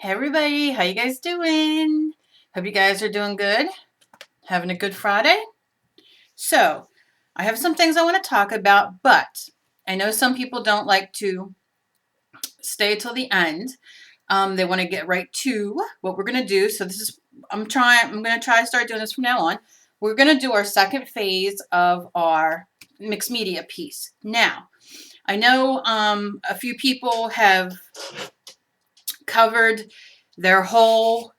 Hey everybody, how you guys doing? Hope you guys are doing good. Having a good Friday? So, I have some things I want to talk about, but I know some people don't like to stay till the end. They want to get right to what we're going to do. So I'm going to try to start doing this from now on. We're going to do our second phase of our mixed media piece. Now, I know a few people have covered their whole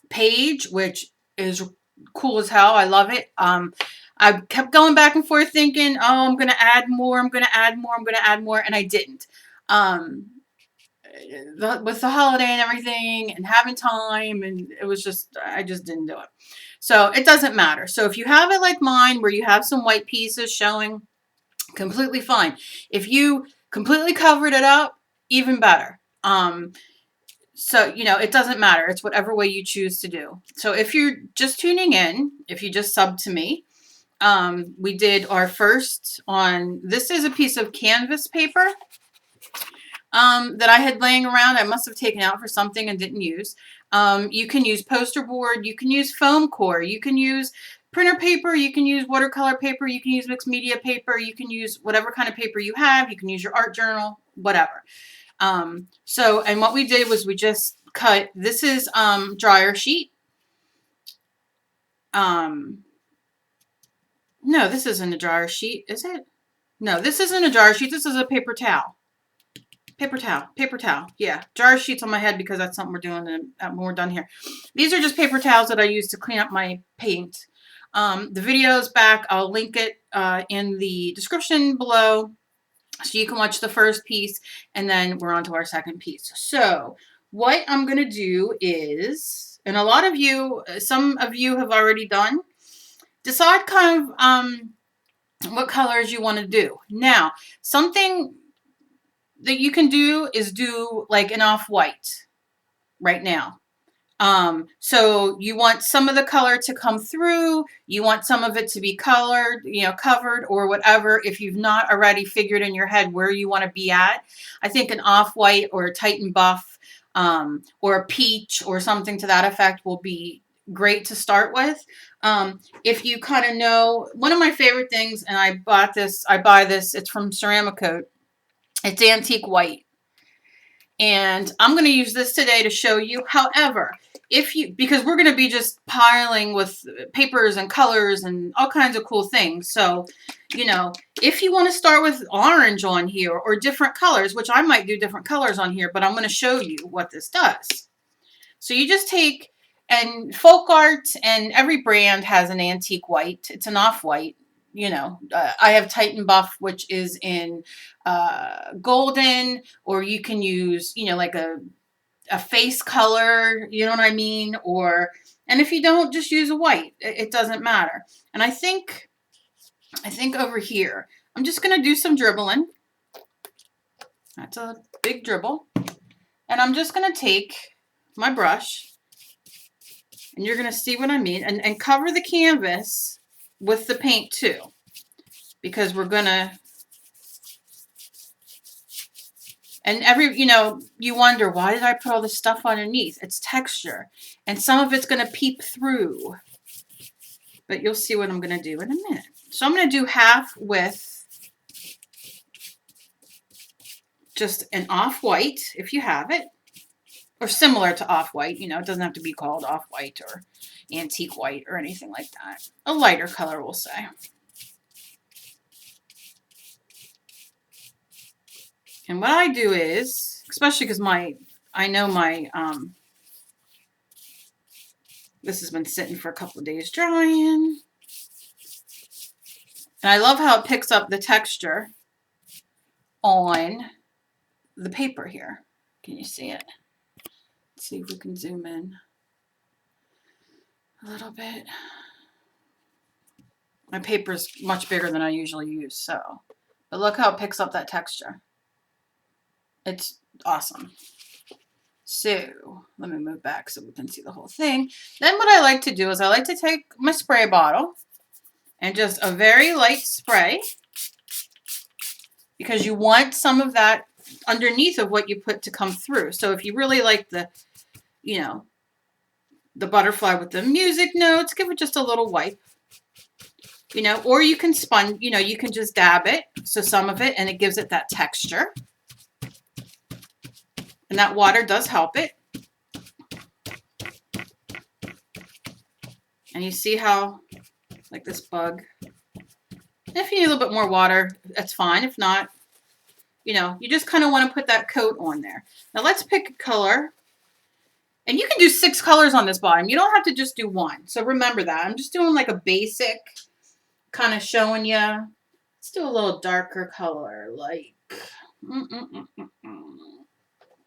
page, which is cool as hell. I love it. I kept going back and forth thinking, oh, I'm going to add more, I'm going to add more, I'm going to add more, and I didn't. With the holiday and everything and having time, and I just didn't do it. So it doesn't matter. So if you have it like mine, where you have some white pieces showing, completely fine. If you completely covered it up, even better. So, it doesn't matter. It's whatever way you choose to do. So if you're just tuning in, if you just sub to me, we did our first on, this is a piece of canvas paper that I had laying around. I must have taken out for something and didn't use. You can use poster board. You can use foam core. You can use printer paper. You can use watercolor paper. You can use mixed media paper. You can use whatever kind of paper you have. You can use your art journal, whatever. And what we did was we just cut, this is, dryer sheet. No, this isn't a dryer sheet, is it? No, this isn't a dryer sheet. This is a paper towel. Paper towel. Yeah, dryer sheet's on my head because that's something we're doing when we're done here. These are just paper towels that I use to clean up my paint. The video's back. I'll link it in the description below, so you can watch the first piece, and then we're on to our second piece. So what I'm going to do is, and some of you have already done, decide kind of what colors you want to do. Now, something that you can do is do like an off-white right now. So you want some of the color to come through, you want some of it to be colored, covered or whatever. If you've not already figured in your head where you want to be at, I think an off-white or a Titan buff, or a peach or something to that effect will be great to start with. If you kind of know, one of my favorite things, and I buy this, it's from Ceramic Coat. It's antique white. And I'm going to use this today to show you. However, because we're going to be just piling with papers and colors and all kinds of cool things. So, if you want to start with orange on here or different colors, which I might do different colors on here, but I'm going to show you what this does. So you just take, and folk art and every brand has an antique white. It's an off-white. I have Titan Buff, which is in golden, or you can use, like a face color, you know what I mean? And if you don't, just use a white. It doesn't matter. And I think over here, I'm just going to do some dribbling. That's a big dribble. And I'm just going to take my brush, and you're going to see what I mean, and cover the canvas with the paint too, because we're gonna, and you wonder, why did I put all this stuff underneath? It's texture, and some of it's gonna peep through, but you'll see what I'm gonna do in a minute. So I'm gonna do half with just an off-white, if you have it, or similar to off-white. It doesn't have to be called off-white or antique white or anything like that. A lighter color, we'll say. And what I do is, especially because I know my, this has been sitting for a couple of days drying. And I love how it picks up the texture on the paper here. Can you see it? Let's see if we can zoom in a little bit. My paper's much bigger than I usually use, so. But look how it picks up that texture. It's awesome. So, let me move back so we can see the whole thing. Then what I like to do is I like to take my spray bottle and just a very light spray, because you want some of that underneath of what you put to come through. So if you really like the, you know, the butterfly with the music notes, give it just a little wipe. You know, or you can sponge, you know, you can just dab it, so some of it, and it gives it that texture. And that water does help it. And you see how, like this bug, if you need a little bit more water, that's fine. If not, you know, you just kind of want to put that coat on there. Now let's pick a color. And you can do 6 colors on this bottom. You don't have to just do 1. So remember that. I'm just doing like a basic, kind of showing you. Let's do a little darker color, like,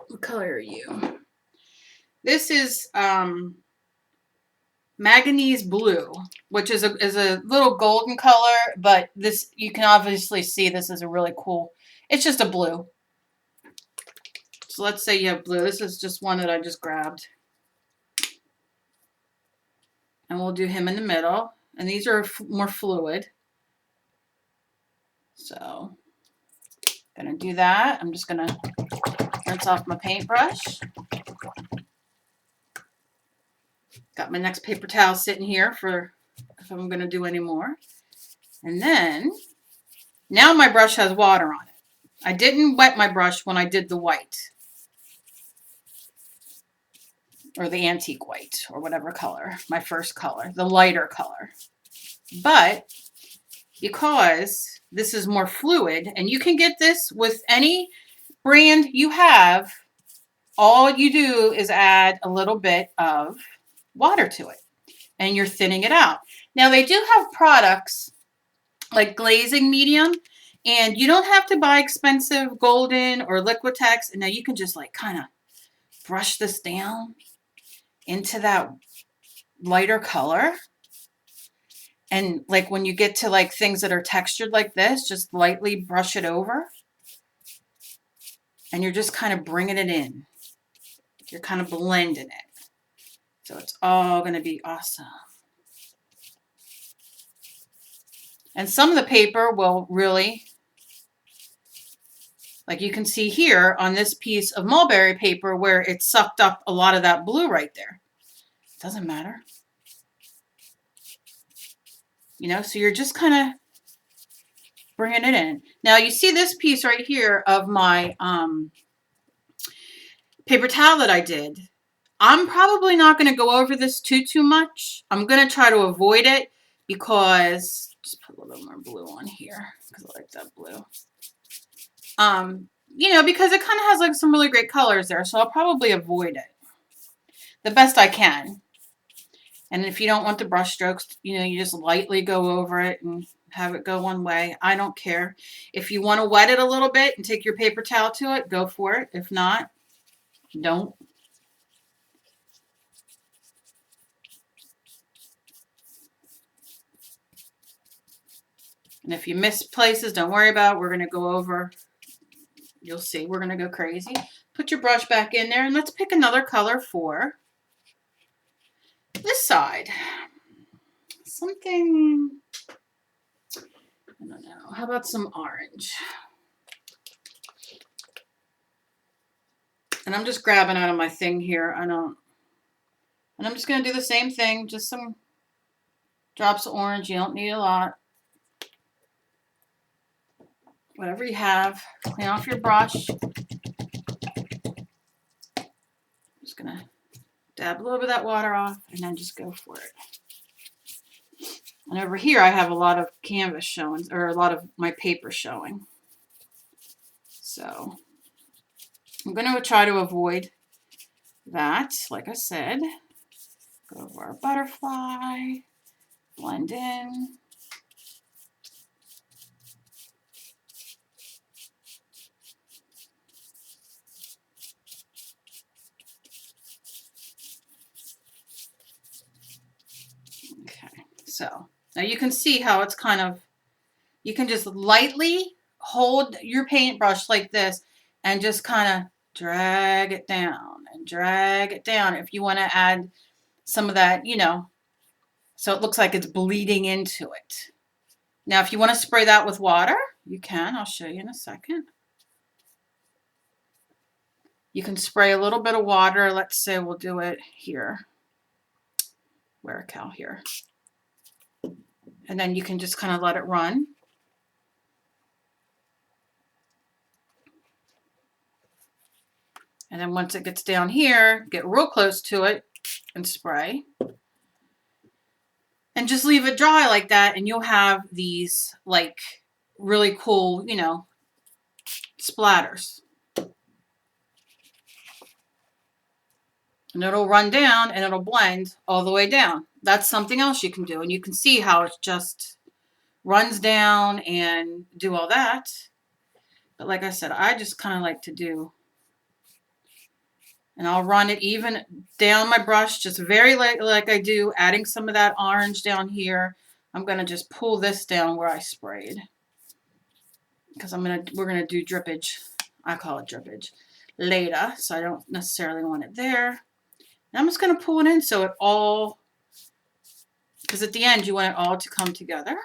what color are you? This is manganese blue, which is a little golden color, but this, you can obviously see this is a really cool, it's just a blue. So let's say you have blue. This is just one that I just grabbed. And we'll do him in the middle. And these are more fluid. So I'm going to do that. I'm just going to rinse off my paintbrush. Got my next paper towel sitting here for if I'm going to do any more. And then, now my brush has water on it. I didn't wet my brush when I did the white. Or the antique white, or whatever color, my first color, the lighter color. But because this is more fluid, and you can get this with any brand you have, all you do is add a little bit of water to it, and you're thinning it out. Now they do have products like glazing medium, and you don't have to buy expensive golden or Liquitex, and now you can just like kind of brush this down into that lighter color. And like when you get to like things that are textured like this, just lightly brush it over. And you're just kind of bringing it in. You're kind of blending it. So it's all going to be awesome. And some of the paper will really, like you can see here on this piece of mulberry paper where it sucked up a lot of that blue right there. Doesn't matter. You know, so you're just kind of bringing it in. Now you see this piece right here of my paper towel that I did. I'm probably not going to go over this too much. I'm going to try to avoid it because, just put a little more blue on here because I like that blue. You know, because it kind of has like some really great colors there, so I'll probably avoid it the best I can. And if you don't want the brush strokes, you know, you just lightly go over it and have it go one way. I don't care. If you want to wet it a little bit and take your paper towel to it, go for it. If not, don't. And if you miss places, don't worry about it. We're going to go over. You'll see. We're going to go crazy. Put your brush back in there and let's pick another color for this side. Something, I don't know. How about some orange? And I'm just grabbing out of my thing here. And I'm just going to do the same thing. Just some drops of orange. You don't need a lot. Whatever you have. Clean off your brush. Just going to dab a little bit of that water off and then just go for it. And over here I have a lot of canvas showing, or a lot of my paper showing. So I'm going to try to avoid that. Like I said, go over our butterfly, blend in. Okay, so now you can see how it's kind of, you can just lightly hold your paintbrush like this and just kind of drag it down and drag it down if you want to add some of that, you know, so it looks like it's bleeding into it. Now, if you want to spray that with water, you can. I'll show you in a second. You can spray a little bit of water. Let's say we'll do it here. Where a cow here. And then you can just kind of let it run. And then once it gets down here, get real close to it and spray. And just leave it dry like that, and you'll have these like really cool, you know, splatters. And it'll run down and it'll blend all the way down. That's something else you can do. And you can see how it just runs down and do all that. But like I said, I just kind of like to do, and I'll run it even down my brush, just very like I do, adding some of that orange down here. I'm going to just pull this down where I sprayed, because we're going to do drippage. I call it drippage later, so I don't necessarily want it there. And I'm just going to pull it in so it all, because at the end you want it all to come together.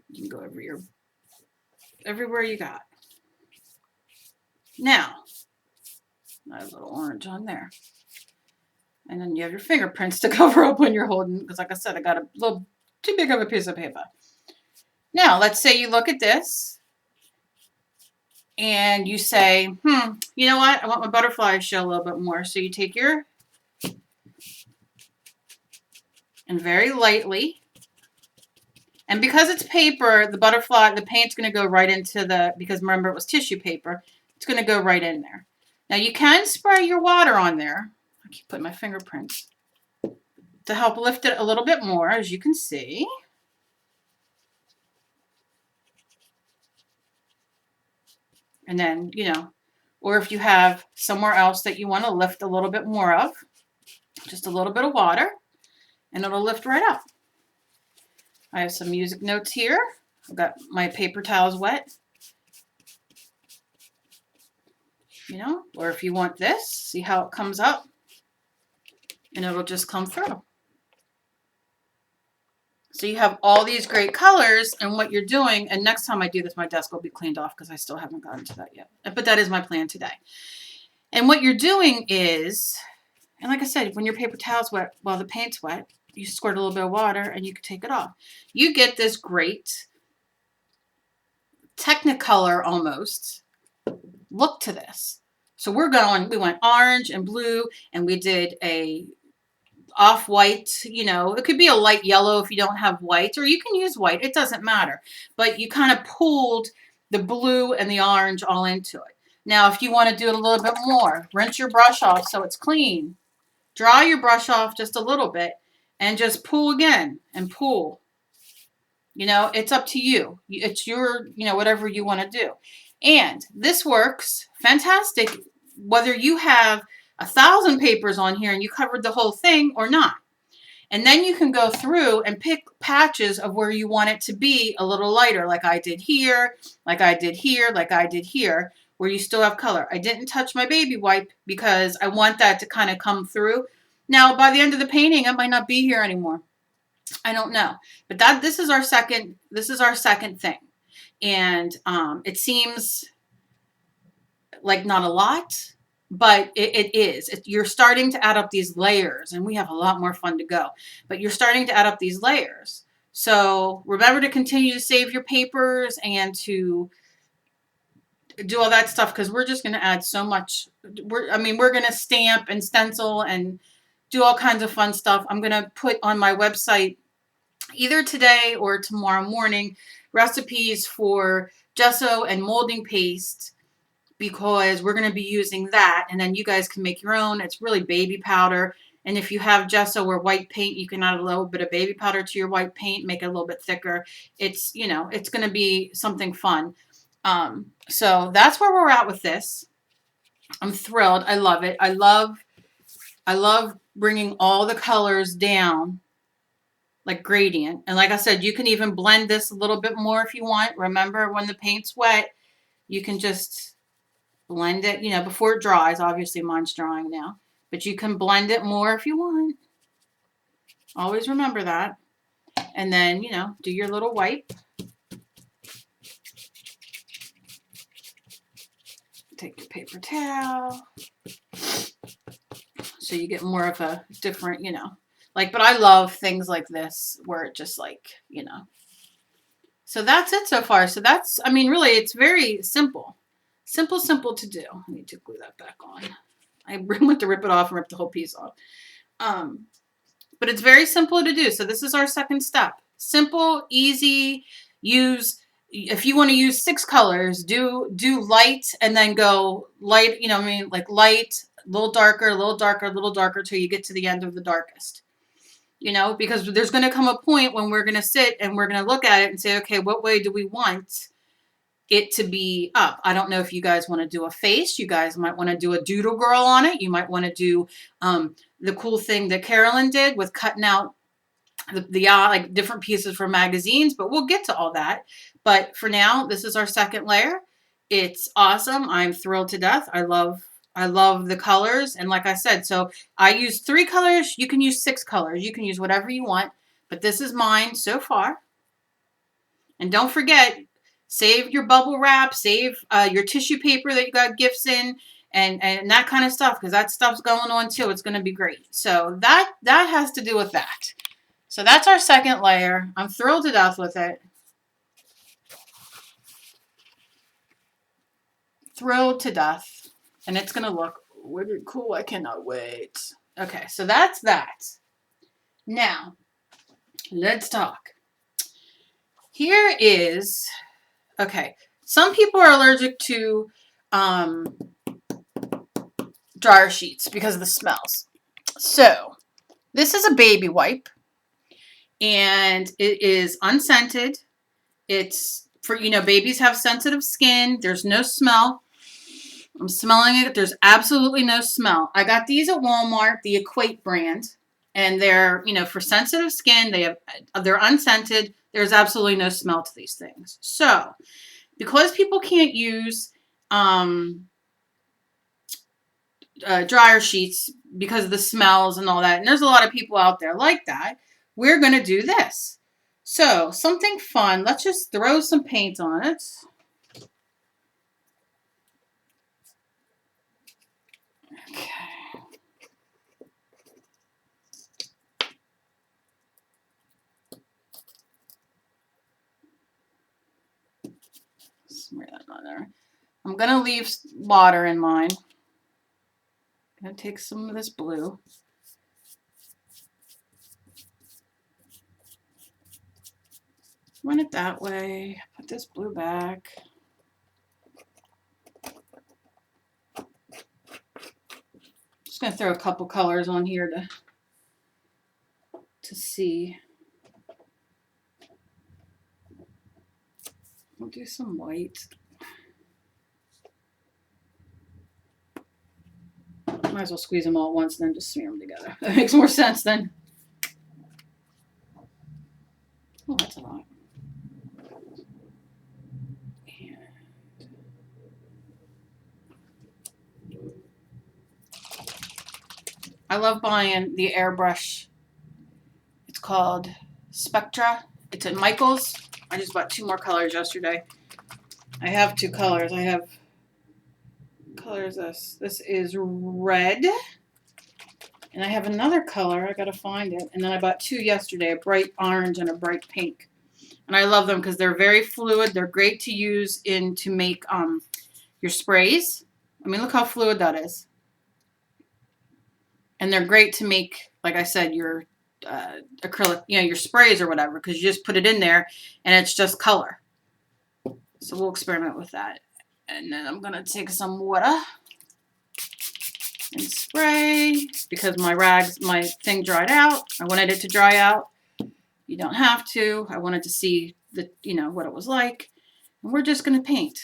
You can go everywhere you got. Now, a little orange on there. And then you have your fingerprints to cover up when you're holding, because like I said, I got a little too big of a piece of paper. Now, let's say you look at this and you say, you know what? I want my butterfly to show a little bit more. So you take your, and very lightly, and because it's paper, the butterfly, the paint's going to go right into the, because remember it was tissue paper, it's going to go right in there. Now you can spray your water on there. I keep putting my fingerprints to help lift it a little bit more, as you can see. And then, you know, or if you have somewhere else that you want to lift a little bit more of, just a little bit of water, and it'll lift right up. I have some music notes here. I've got my paper towels wet. You know, or if you want this, see how it comes up, and it'll just come through. So you have all these great colors, and what you're doing, and next time I do this, my desk will be cleaned off because I still haven't gotten to that yet. But that is my plan today. And what you're doing is, and like I said, when your paper towel's wet, while the paint's wet, you squirt a little bit of water and you can take it off. You get this great Technicolor almost look to this. So we went orange and blue, and we did a off-white, you know, it could be a light yellow if you don't have white, or you can use white, it doesn't matter. But you kind of pulled the blue and the orange all into it. Now, if you want to do it a little bit more, rinse your brush off so it's clean. Dry your brush off just a little bit and just pull again and pull. You know, it's up to you. It's your, you know, whatever you want to do. And this works fantastic whether you have 1,000 papers on here and you covered the whole thing or not. And then you can go through and pick patches of where you want it to be a little lighter, like I did here, like I did here, like I did here, where you still have color. I didn't touch my baby wipe because I want that to kind of come through. Now, by the end of the painting, it might not be here anymore. I don't know. But this is our second thing. And it seems like not a lot, but it is. You're starting to add up these layers, and we have a lot more fun to go. But you're starting to add up these layers. So remember to continue to save your papers and to do all that stuff, because we're just going to add so much. We're going to stamp and stencil and do all kinds of fun stuff. I'm going to put on my website either today or tomorrow morning recipes for gesso and molding paste, because we're going to be using that, and then you guys can make your own. It's really baby powder, and if you have gesso or white paint, you can add a little bit of baby powder to your white paint, make it a little bit thicker. It's, you know, it's going to be something fun. So that's where we're at with this. I'm thrilled. I love it. I love bringing all the colors down like gradient. And like I said, you can even blend this a little bit more if you want. Remember, when the paint's wet, you can just blend it, you know, before it dries. Obviously, mine's drying now. But you can blend it more if you want. Always remember that. And then, you know, do your little wipe. Take your paper towel. So you get more of a different, you know, like, but I love things like this where it just like, you know. So that's it so far. So that's, I mean, really, it's very simple. Simple to do. I need to glue that back on. I went to rip it off and rip the whole piece off. But it's very simple to do. So this is our second step. Simple, easy, use, if you want to use 6 colors, do light and then go light, you know what I mean? Like light, a little darker, a little darker, a little darker till you get to the end of the darkest. You know, because there's going to come a point when we're going to sit and we're going to look at it and say, okay, what way do we want it to be up? I don't know if you guys want to do a face. You guys might want to do a doodle girl on it. You might want to do the cool thing that Carolyn did with cutting out the like different pieces from magazines, but we'll get to all that. But for now, this is our second layer. It's awesome. I'm thrilled to death. I love the colors. And like I said, so I use 3 colors. You can use 6 colors. You can use whatever you want, but this is mine so far. And don't forget, save your bubble wrap, save your tissue paper that you got gifts in, and that kind of stuff, because that stuff's going on too. It's going to be great. So that has to do with that. So that's our second layer. I'm thrilled to death with it. Thrilled to death. And it's going to look really cool. I cannot wait. Okay, so that's that. Now, let's talk. Here is, okay, some people are allergic to dryer sheets because of the smells. So, this is a baby wipe. And it is unscented. It's for, you know, babies have sensitive skin. There's no smell. I'm smelling it. There's absolutely no smell. I got these at Walmart, the Equate brand, and they're, you know, for sensitive skin. They're unscented. There's absolutely no smell to these things. So, because people can't use dryer sheets because of the smells and all that, and there's a lot of people out there like that, we're going to do this. So, something fun. Let's just throw some paint on it. Okay. Smear that on there. I'm going to leave water in mine. I'm going to take some of this blue. Run it that way. Put this blue back. Just going to throw a couple colors on here to see. We'll do some white. Might as well squeeze them all at once and then just smear them together. That makes more sense then. Oh, that's a lot. I love buying the airbrush. It's called Spectra. It's at Michael's. I just bought 2 more colors yesterday. I have 2 colors. I have colors this. This is red. And I have another color. I gotta find it. And then I bought 2 yesterday, a bright orange and a bright pink. And I love them because they're very fluid. They're great to use to make your sprays. I mean, look how fluid that is. And they're great to make, like I said, your acrylic, you know, your sprays or whatever, because you just put it in there and it's just color. So we'll experiment with that. And then I'm going to take some water and spray because my thing dried out. I wanted it to dry out. You don't have to. I wanted to see what it was like. And we're just going to paint.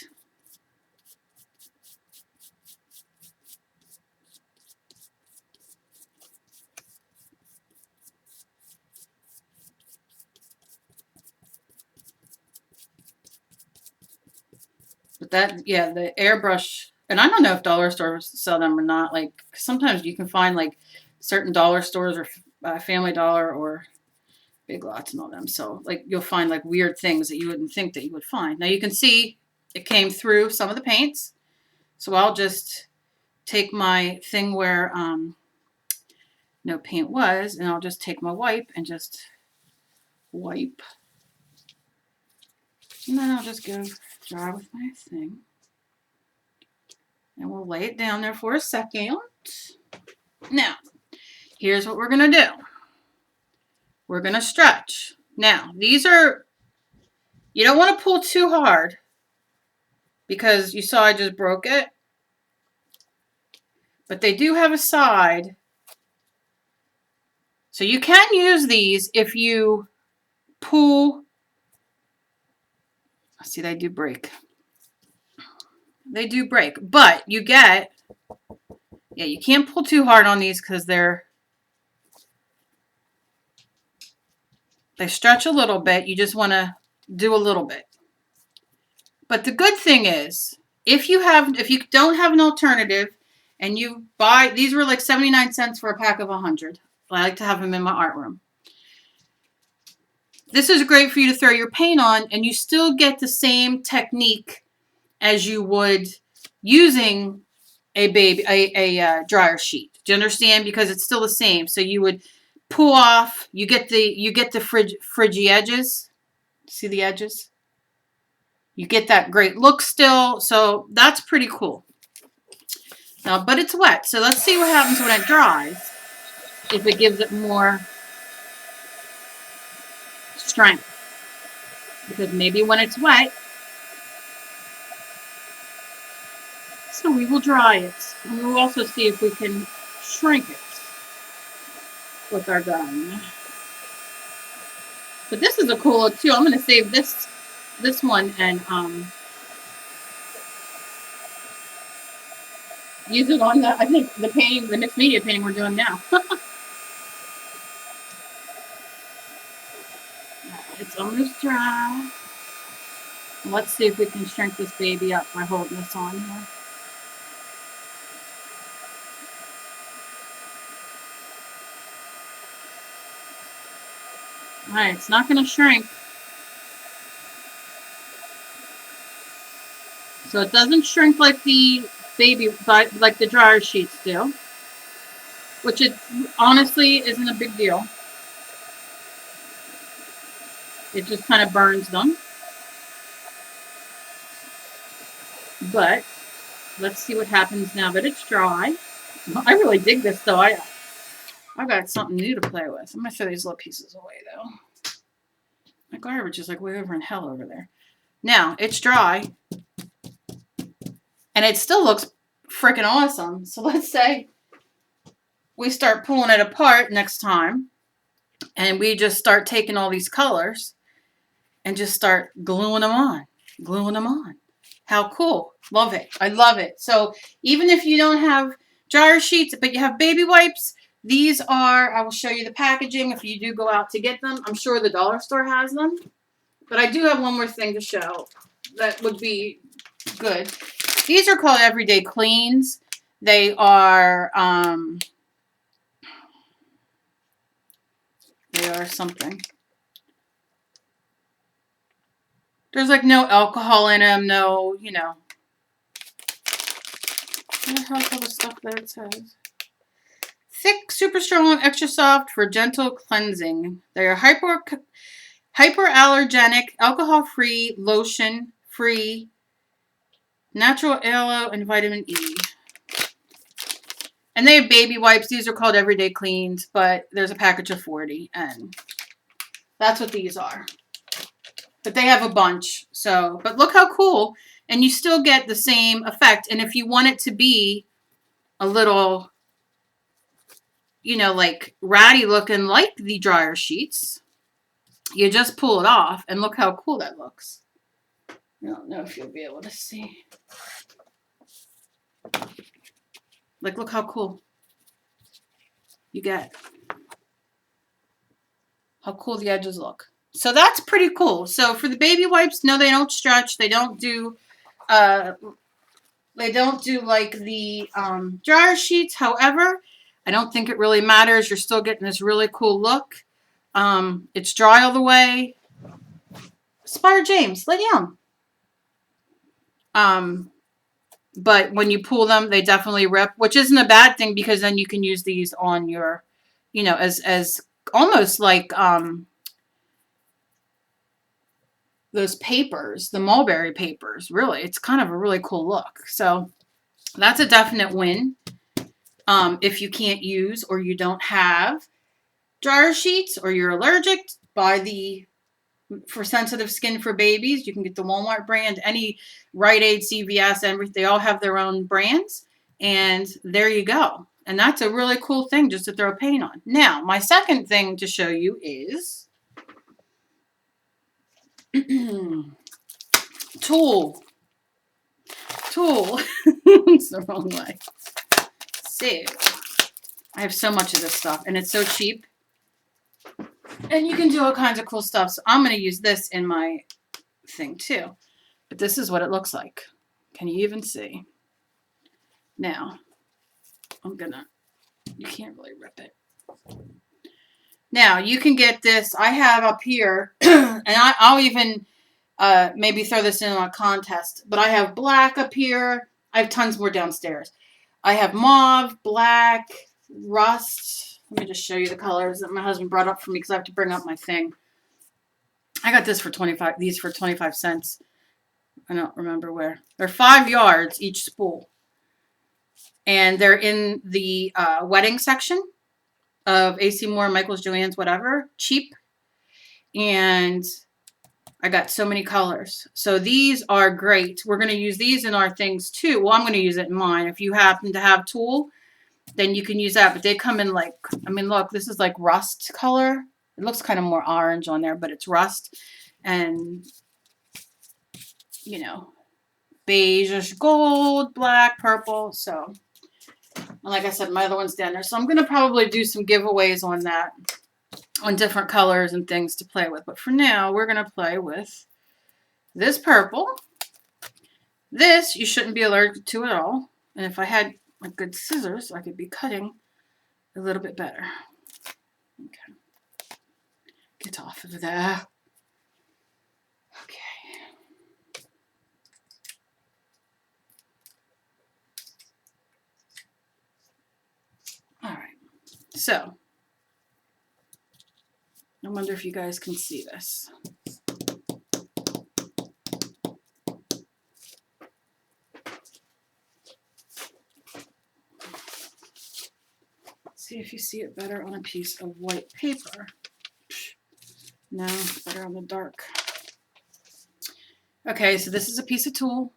But that, yeah, the airbrush, and I don't know if dollar stores sell them or not. Like, sometimes you can find, like, certain dollar stores or Family Dollar or Big Lots and all them. So, like, you'll find, like, weird things that you wouldn't think that you would find. Now, you can see it came through some of the paints. So I'll just take my thing where no paint was, and I'll just take my wipe and just wipe. And then I'll just go dry with my thing. And we'll lay it down there for a second. Now, here's what we're going to do. We're going to stretch. Now, these are, you don't want to pull too hard because you saw I just broke it. But they do have a side. So you can use these if you pull. See, they do break. They do break. But you get, yeah, you can't pull too hard on these because they stretch a little bit. You just want to do a little bit. But the good thing is, if you don't have an alternative and you buy, these were like 79 cents for a pack of 100. I like to have them in my art room. This is great for you to throw your paint on and you still get the same technique as you would using a dryer sheet. Do you understand? Because it's still the same. So you would pull off, you get the fridgy edges. See the edges? You get that great look still. So that's pretty cool. Now, but it's wet. So let's see what happens when it dries. If it gives it more strength. Because maybe when it's wet, so we will dry it. And we'll also see if we can shrink it with our gun. But this is a cool look too. I'm going to save this one and use it on I think the painting, the mixed media painting we're doing now. It's almost dry. Let's see if we can shrink this baby up by holding this on here. Alright, it's not going to shrink. So it doesn't shrink like the like the dryer sheets do. Which it honestly isn't a big deal. It just kind of burns them. But let's see what happens now that it's dry. I really dig this though. I've got something new to play with. I'm going to throw these little pieces away though. My garbage is like way over in hell over there. Now, it's dry. And it still looks freaking awesome. So let's say we start pulling it apart next time. And we just start taking all these colors. And just start gluing them on. Gluing them on. How cool. Love it. I love it. So even if you don't have dryer sheets, but you have baby wipes, these are, I will show you the packaging if you do go out to get them. I'm sure the dollar store has them. But I do have one more thing to show that would be good. These are called Everyday Cleans. They are something. There's like no alcohol in them, no, you know. What the hell's all the stuff that it says? Thick, super strong, extra soft for gentle cleansing. They are hyperallergenic, alcohol-free, lotion-free, natural aloe, and vitamin E. And they have baby wipes. These are called Everyday Cleans, but there's a package of 40, and that's what these are. But they have a bunch. So, but look how cool. And you still get the same effect. And if you want it to be a little, you know, like ratty looking like the dryer sheets, you just pull it off. And look how cool that looks. I don't know if you'll be able to see. Like, look how cool you get. How cool the edges look. So that's pretty cool. So for the baby wipes, no, they don't stretch. They don't do like the dryer sheets. However, I don't think it really matters. You're still getting this really cool look. It's dry all the way. Spire James, lay down. but when you pull them, they definitely rip, which isn't a bad thing because then you can use these on your, you know, as almost like those papers, the mulberry papers. Really, it's kind of a really cool look. So that's a definite win. If you can't use or you don't have dryer sheets or you're allergic, buy the for sensitive skin for babies. You can get the Walmart brand, any Rite Aid, CVS, and they all have their own brands. And there you go. And that's a really cool thing just to throw paint on. Now, my second thing to show you is tulle. Tulle. It's the wrong way. So, I have so much of this stuff, and it's so cheap. And you can do all kinds of cool stuff. So I'm going to use this in my thing too. But this is what it looks like. Can you even see? Now, you can't really rip it. Now, you can get this. I have up here, and I'll even maybe throw this in on a contest. But I have black up here. I have tons more downstairs. I have mauve, black, rust. Let me just show you the colors that my husband brought up for me because I have to bring up my thing. I got this for 25. These for 25 cents. I don't remember where. They're 5 yards each spool. And they're in the wedding section of AC Moore, Michael's, Joann's, whatever. Cheap. And I got so many colors. So these are great. We're going to use these in our things too. Well, I'm going to use it in mine. If you happen to have tulle, then you can use that. But they come in like, I mean, look, this is like rust color. It looks kind of more orange on there, but it's rust. And, you know, beige, gold, black, purple. So, and like I said, my other one's down there. So I'm going to probably do some giveaways on that, on different colors and things to play with. But for now, we're going to play with this purple. This you shouldn't be allergic to at all. And if I had a good scissors, I could be cutting a little bit better. Okay. Get off of there. Okay. All right. So, I wonder if you guys can see this. See if you see it better on a piece of white paper. No, better on the dark. Okay, so this is a piece of tulle.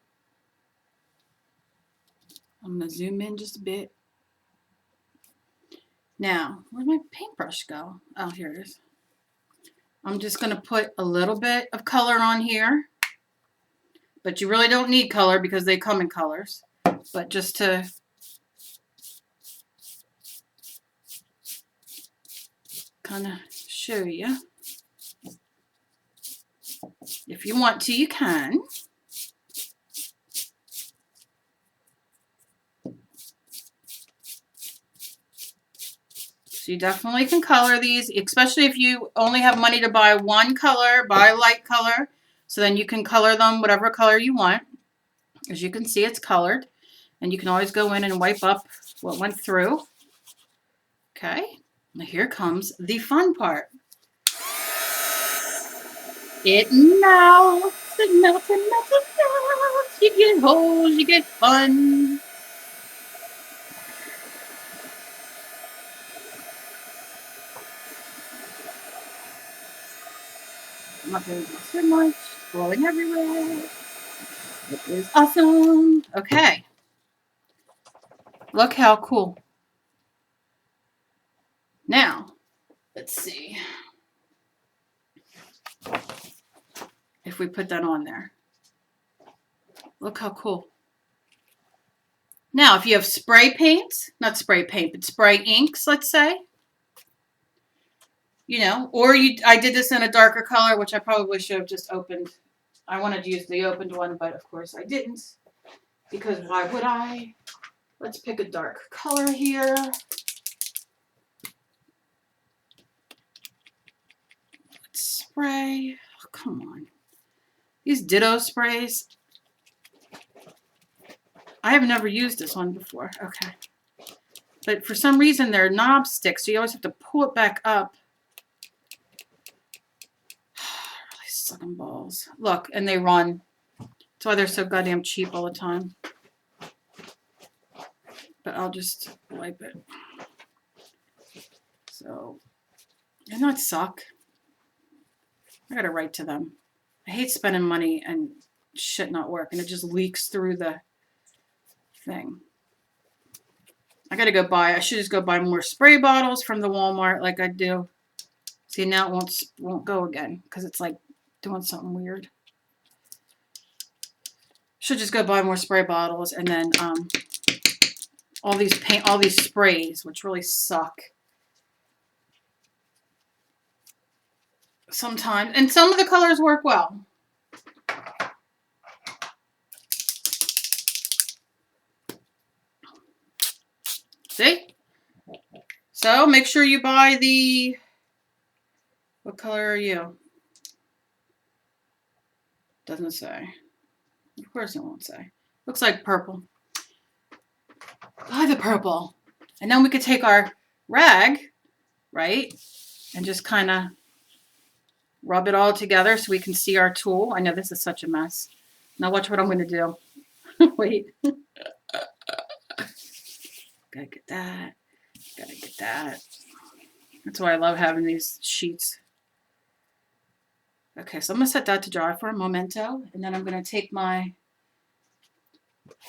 I'm going to zoom in just a bit. Now, where'd my paintbrush go? Oh, here it is. I'm just going to put a little bit of color on here. But you really don't need color because they come in colors. But just to kind of show you. If you want to, you can. So you definitely can color these, especially if you only have money to buy one color, buy a light color. So then you can color them whatever color you want. As you can see, it's colored. And you can always go in and wipe up what went through. Okay, now here comes the fun part. It melts, it melts, it melts, it melts. You get holes, you get fun. I'm not going to do too much. Blowing everywhere. It is awesome. Okay. Look how cool. Now, let's see if we put that on there. Look how cool. Now, if you have spray paints, not spray paint, but spray inks, let's say, you know, or I did this in a darker color, which I probably should have just opened. I wanted to use the opened one, but of course I didn't, because why would I? Let's pick a dark color here. Let's spray. Oh, come on. These Ditto sprays. I have never used this one before. Okay. But for some reason, they're knob sticks, so you always have to pull it back up. Really sucking balls. Look, and they run. That's why they're so goddamn cheap all the time. But I'll just wipe it. So, and not suck. I gotta write to them. I hate spending money and shit not working. It just leaks through the thing. I gotta go buy. I should just go buy more spray bottles from the Walmart like I do. See, now it won't go again because it's like doing something weird. Should just go buy more spray bottles and then all these sprays, which really suck. Sometimes, and some of the colors work well. See? So make sure you buy the, what color are you? Doesn't say. Of course it won't say. Looks like purple. Buy the purple. And then we could take our rag, right? And just kind of rub it all together so we can see our tool. I know this is such a mess. Now watch what I'm going to do. Wait. Gotta get that. Gotta get that. That's why I love having these sheets. Okay, so I'm going to set that to dry for a momento. And then I'm going to take my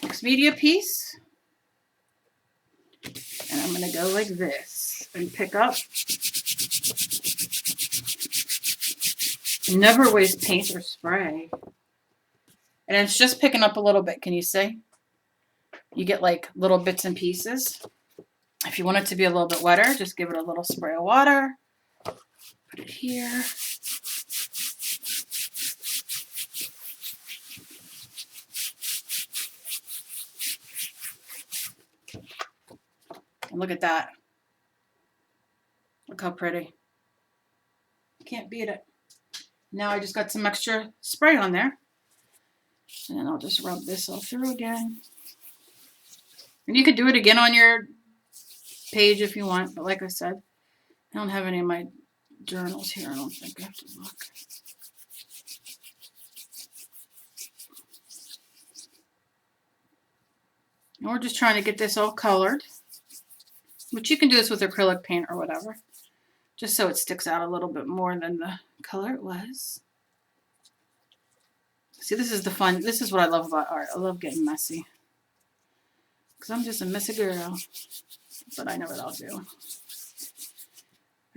mixed media piece. And I'm going to go like this and pick up. Never waste paint or spray. And it's just picking up a little bit. Can you see? You get like little bits and pieces. If you want it to be a little bit wetter, just give it a little spray of water. Put it here. And look at that. Look how pretty. Can't beat it. Now I just got some extra spray on there. And then I'll just rub this all through again. And you could do it again on your page if you want. But like I said, I don't have any of my journals here. I don't think I have to look. And we're just trying to get this all colored. But you can do this with acrylic paint or whatever. Just so it sticks out a little bit more than the color it was. See, this is the fun. This is what I love about art. I love getting messy. Because I'm just a messy girl. But I know what I'll do.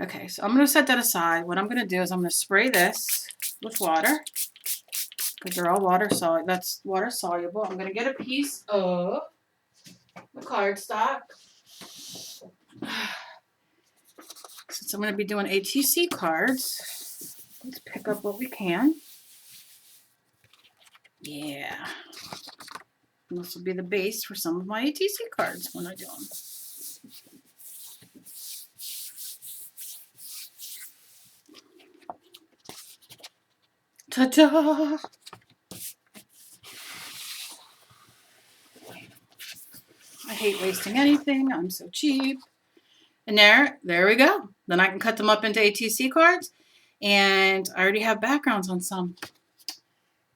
Okay, so I'm going to set that aside. What I'm going to do is I'm going to spray this with water. Because they're all water soluble. That's water soluble. I'm going to get a piece of the cardstock. Since I'm going to be doing ATC cards, let's pick up what we can. Yeah. And this will be the base for some of my ATC cards when I do them. Ta-da! I hate wasting anything. I'm so cheap. And there we go. Then I can cut them up into ATC cards. And I already have backgrounds on some.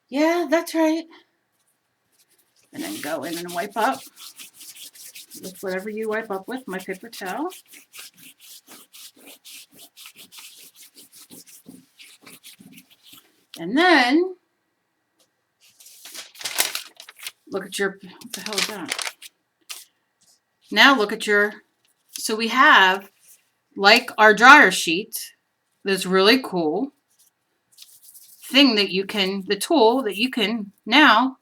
Yeah, that's right. And then go in and wipe up with whatever you wipe up with, my paper towel. And then, look at your, what the hell is that? Now look at your, so we have, like our dryer sheet, this really cool thing that you can, the tool that you can now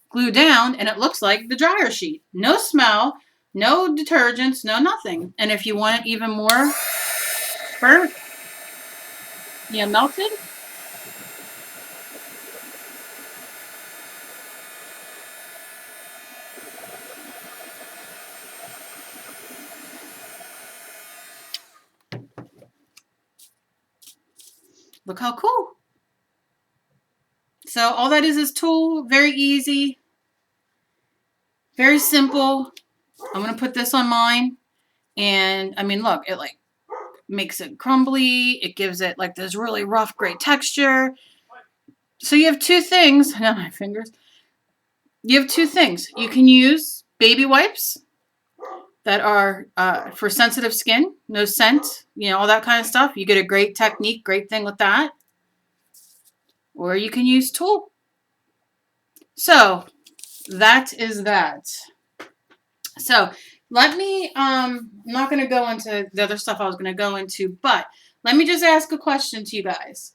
glue down, and it looks like the dryer sheet. No smell, no detergents, no nothing. And if you want it even more burnt, yeah, melted. Look how cool. So all that is tool, very easy. Very simple. I'm going to put this on mine. And I mean, look, it like makes it crumbly. It gives it like this really rough, great texture. So you have two things. Not my fingers. You have two things. You can use baby wipes that are for sensitive skin, no scent, you know, all that kind of stuff. You get a great technique, great thing with that. Or you can use tulle. So that is that. So let me, I'm not going to go into the other stuff I was going to go into, but let me just ask a question to you guys.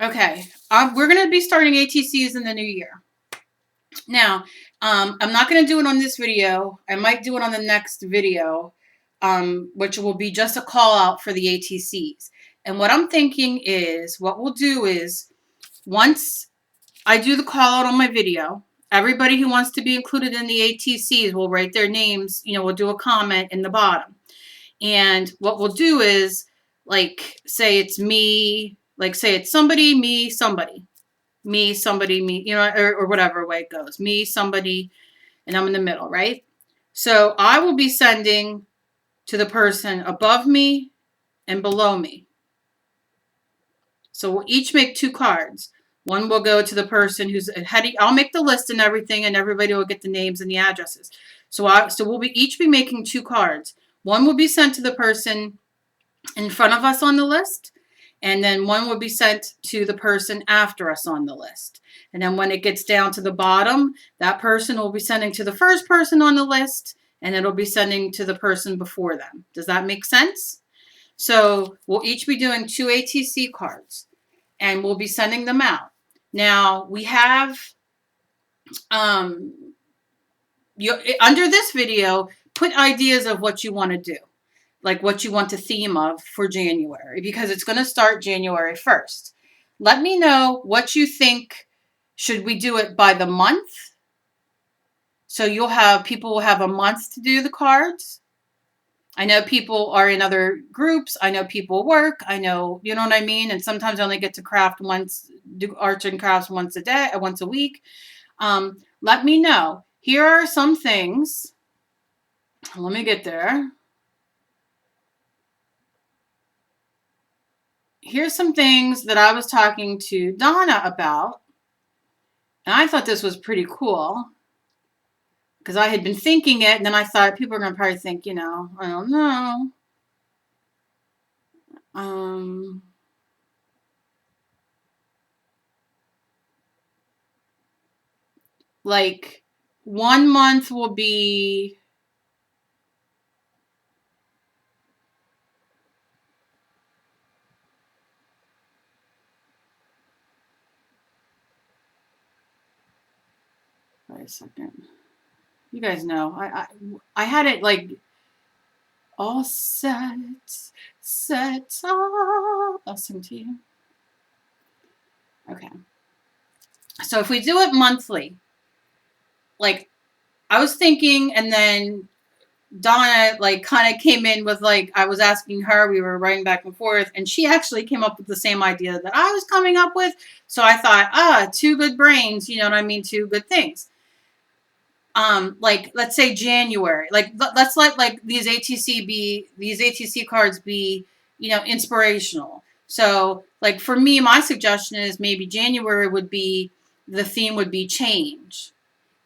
Okay, we're going to be starting ATCs in the new year. Now, I'm not going to do it on this video. I might do it on the next video, which will be just a call out for the ATCs. And what I'm thinking is, what we'll do is, once I do the call out on my video, everybody who wants to be included in the ATCs will write their names, you know, we'll do a comment in the bottom. And what we'll do is, like, say it's me, like, say it's somebody, me, somebody. Me, somebody, me, you know, or whatever way it goes. Me, somebody, and I'm in the middle, right? So I will be sending to the person above me and below me. So we'll each make 2 cards. One will go to the person who's ahead. I'll make the list and everything, and everybody will get the names and the addresses. So we'll each be making 2 cards. One will be sent to the person in front of us on the list, and then one will be sent to the person after us on the list. And then when it gets down to the bottom, that person will be sending to the first person on the list, and it'll be sending to the person before them. Does that make sense? So we'll each be doing 2 ATC cards, and we'll be sending them out. Now, we have, under this video, put ideas of what you want to do, like what you want the theme of for January, because it's going to start January 1st. Let me know what you think. Should we do it by the month? So people will have a month to do the cards. I know people are in other groups. I know people work. I know, you know what I mean? And sometimes I only get to craft once, do arts and crafts once a week. Let me know. Here are some things. Let me get there. Here's some things that I was talking to Donna about. And I thought this was pretty cool, because I had been thinking it, and then I thought people are going to probably think, you know, I don't know. Like, 1 month will be, wait a second. You guys know, I had it like all set up. I'll sing to you. Okay. So if we do it monthly, like, I was thinking, and then Donna, like, kind of came in with, like, I was asking her, we were writing back and forth, and she actually came up with the same idea that I was coming up with. So I thought, 2 good brains, you know what I mean? 2 good things. Like, let's say January, like, let's let, like, these ATC cards be, you know, inspirational. So, like, for me, my suggestion is maybe January the theme would be change.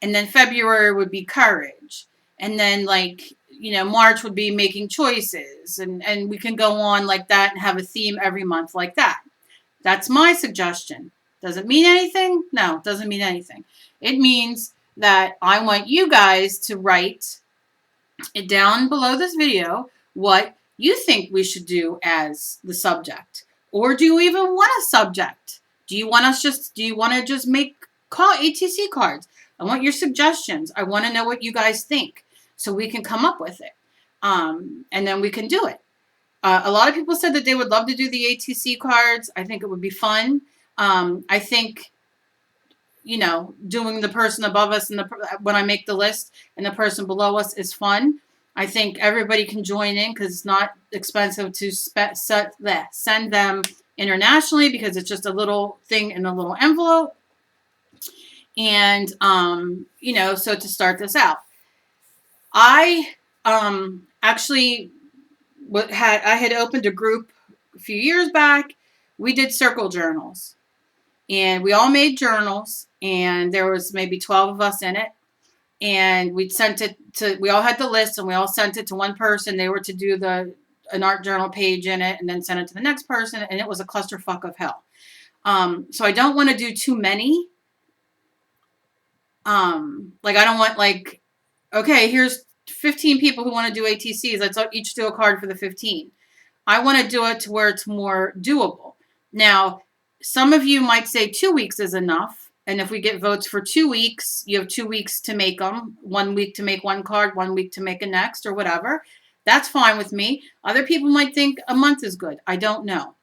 And then February would be courage. And then, like, you know, March would be making choices. And we can go on like that and have a theme every month like that. That's my suggestion. Does it mean anything? No, it doesn't mean anything. It means that I want you guys to write it down below this video what you think we should do as the subject. Or do you even want a subject? Do you want to just make ATC cards? I want your suggestions. I want to know what you guys think so we can come up with it. And then we can do it. A lot of people said that they would love to do the ATC cards. I think it would be fun. I think, you know, doing the person above us and when I make the list and the person below us is fun. I think everybody can join in because it's not expensive to send them internationally, because it's just a little thing in a little envelope. And, you know, so to start this out, I actually I had opened a group a few years back. We did circle journals, and we all made journals, and there was maybe 12 of us in it. And we sent it to, we all had the list, and we all sent it to one person. They were to do an art journal page in it and then send it to the next person. And it was a clusterfuck of hell. So I don't want to do too many. Like, I don't want, like, okay, here's 15 people who want to do ATCs. Let's each do a card for the 15. I want to do it to where it's more doable. Now, some of you might say 2 weeks is enough. And if we get votes for 2 weeks, you have 2 weeks to make them. 1 week to make one card, 1 week to make a next, or whatever. That's fine with me. Other people might think a month is good. I don't know.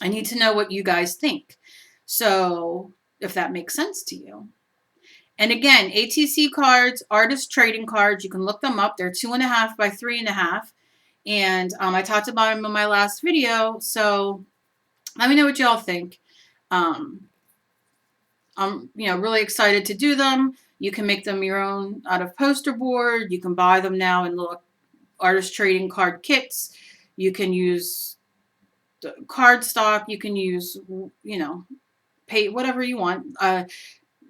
I need to know what you guys think. So if that makes sense to you. And again, ATC cards, artist trading cards, you can look them up. They're 2.5 by 3.5. And I talked about them in my last video. So let me know what y'all think. I'm really excited to do them. You can make them your own out of poster board. You can buy them now in little artist trading card kits. You can use the card stock. You can use, pay whatever you want.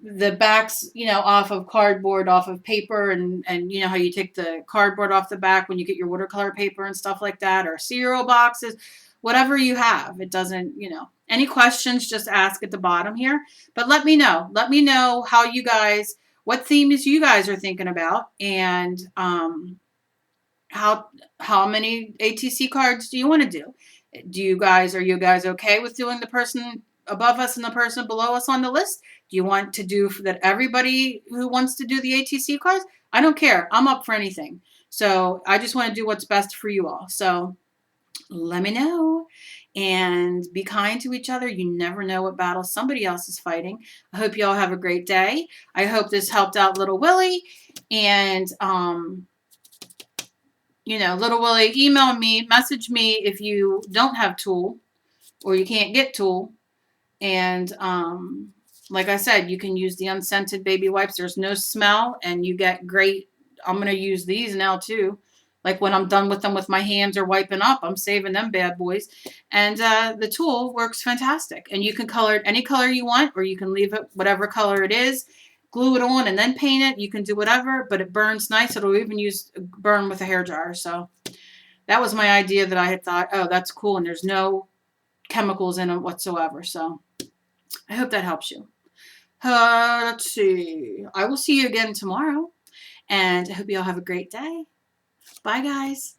The backs, off of cardboard, off of paper, and you know how you take the cardboard off the back when you get your watercolor paper and stuff like that, or cereal boxes, whatever you have. It doesn't, any questions, just ask at the bottom here. But let me know. Let me know how you guys, what themes you guys are thinking about, and how many ATC cards do you want to do? Are you guys okay with doing the person above us and the person below us on the list? Do you want to do that everybody who wants to do the ATC cards? I don't care. I'm up for anything. So I just want to do what's best for you all. So let me know, and be kind to each other. You never know what battle somebody else is fighting. I hope you all have a great day. I hope this helped out little Willie. And, little Willie, email me, message me if you don't have tulle or you can't get tulle. And like I said, you can use the unscented baby wipes. There's no smell, and you get great. I'm going to use these now too. Like when I'm done with them with my hands or wiping up, I'm saving them bad boys. And the tulle works fantastic. And you can color it any color you want, or you can leave it whatever color it is. Glue it on and then paint it. You can do whatever, but it burns nice. It'll even burn with a hair dryer. So that was my idea that I had thought, oh, that's cool. And there's no chemicals in it whatsoever. So I hope that helps you. Let's see. I will see you again tomorrow. And I hope you all have a great day. Bye, guys.